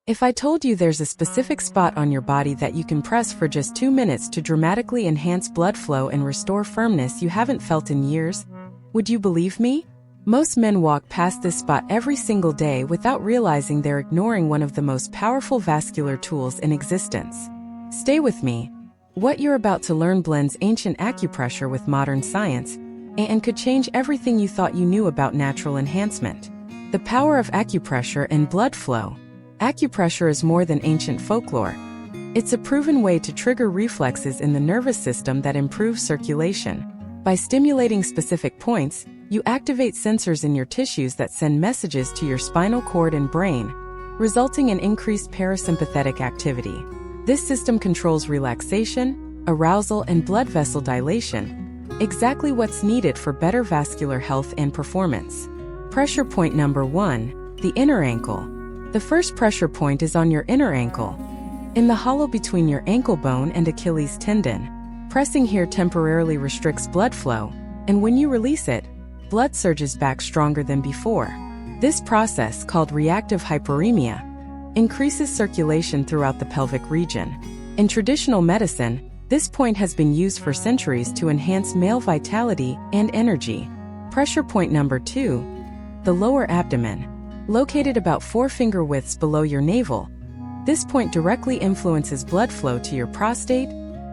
If I told you there's a specific spot on your body that you can press for just 2 minutes to dramatically enhance blood flow and restore firmness you haven't felt in years, would you believe me? Most men walk past this spot every single day without realizing they're ignoring one of the most powerful vascular tools in existence. Stay with me. What you're about to learn blends ancient acupressure with modern science and could change everything you thought you knew about natural enhancement. The power of acupressure and blood flow. Acupressure is more than ancient folklore. It's a proven way to trigger reflexes in the nervous system that improve circulation. By stimulating specific points, you activate sensors in your tissues that send messages to your spinal cord and brain, resulting in increased parasympathetic activity. This system controls relaxation, arousal, and blood vessel dilation, exactly what's needed for better vascular health and performance. Pressure point number 1, the inner ankle. The first pressure point is on your inner ankle, in the hollow between your ankle bone and Achilles tendon. Pressing here temporarily restricts blood flow, and when you release it, blood surges back stronger than before. This process, called reactive hyperemia, increases circulation throughout the pelvic region. In traditional medicine, this point has been used for centuries to enhance male vitality and energy. Pressure point number 2, the lower abdomen. Located about 4 finger widths below your navel, this point directly influences blood flow to your prostate,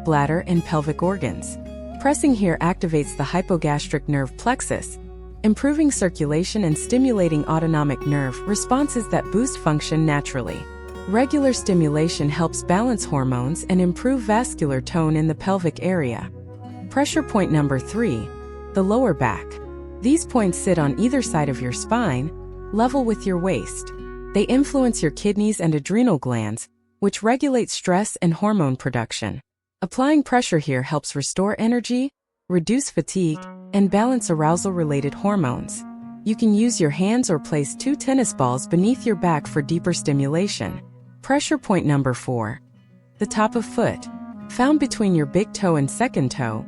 bladder, and pelvic organs. Pressing here activates the hypogastric nerve plexus, improving circulation and stimulating autonomic nerve responses that boost function naturally. Regular stimulation helps balance hormones and improve vascular tone in the pelvic area. Pressure point number 3, the lower back. These points sit on either side of your spine, level with your waist. They influence your kidneys and adrenal glands, which regulate stress and hormone production. Applying pressure here helps restore energy, reduce fatigue, and balance arousal-related hormones. You can use your hands or place 2 tennis balls beneath your back for deeper stimulation. Pressure point number 4, the top of foot. Found between your big toe and second toe,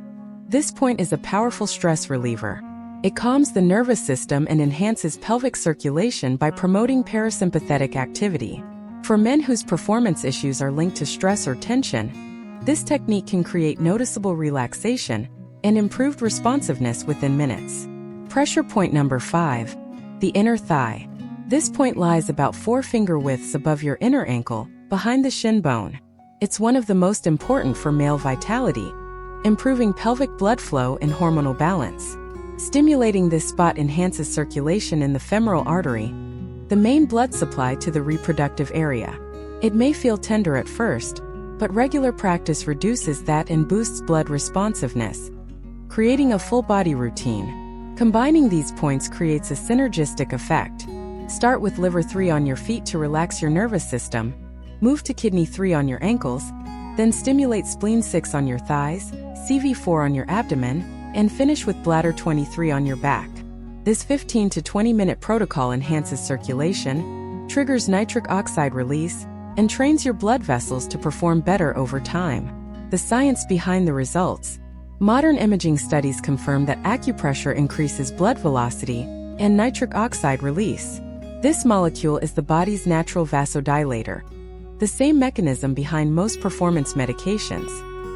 this point is a powerful stress reliever. It calms the nervous system and enhances pelvic circulation by promoting parasympathetic activity. For men whose performance issues are linked to stress or tension, this technique can create noticeable relaxation and improved responsiveness within minutes. Pressure point number 5, the inner thigh. This point lies about 4 finger widths above your inner ankle, behind the shin bone. It's one of the most important for male vitality, improving pelvic blood flow and hormonal balance. Stimulating this spot enhances circulation in the femoral artery, the main blood supply to the reproductive area. It may feel tender at first, but regular practice reduces that and boosts blood responsiveness, creating a full-body routine. Combining these points creates a synergistic effect. Start with liver 3 on your feet to relax your nervous system, move to kidney 3 on your ankles, then stimulate spleen 6 on your thighs, CV4 on your abdomen, and finish with bladder 23 on your back. This 15 to 20 minute protocol enhances circulation, triggers nitric oxide release, and trains your blood vessels to perform better over time. The science behind the results. Modern imaging studies confirm that acupressure increases blood velocity and nitric oxide release. This molecule is the body's natural vasodilator, the same mechanism behind most performance medications.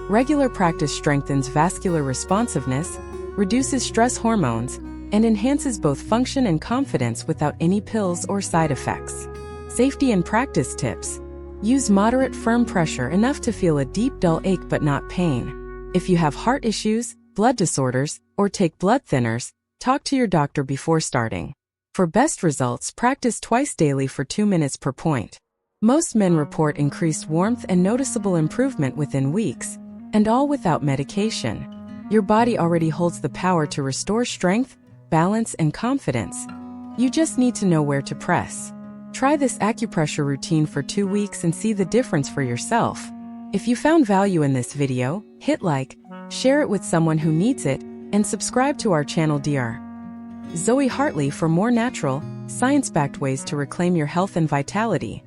Regular practice strengthens vascular responsiveness, reduces stress hormones, and enhances both function and confidence without any pills or side effects. Safety and practice tips. Use moderate firm pressure enough to feel a deep dull ache but not pain. If you have heart issues, blood disorders, or take blood thinners, talk to your doctor before starting. For best results, practice twice daily for 2 minutes per point. Most men report increased warmth and noticeable improvement within weeks, and all without medication. Your body already holds the power to restore strength, balance, and confidence. You just need to know where to press. Try this acupressure routine for 2 weeks and see the difference for yourself. If you found value in this video, hit like, share it with someone who needs it, and subscribe to our channel Dr. Zoe Hartley for more natural, science-backed ways to reclaim your health and vitality.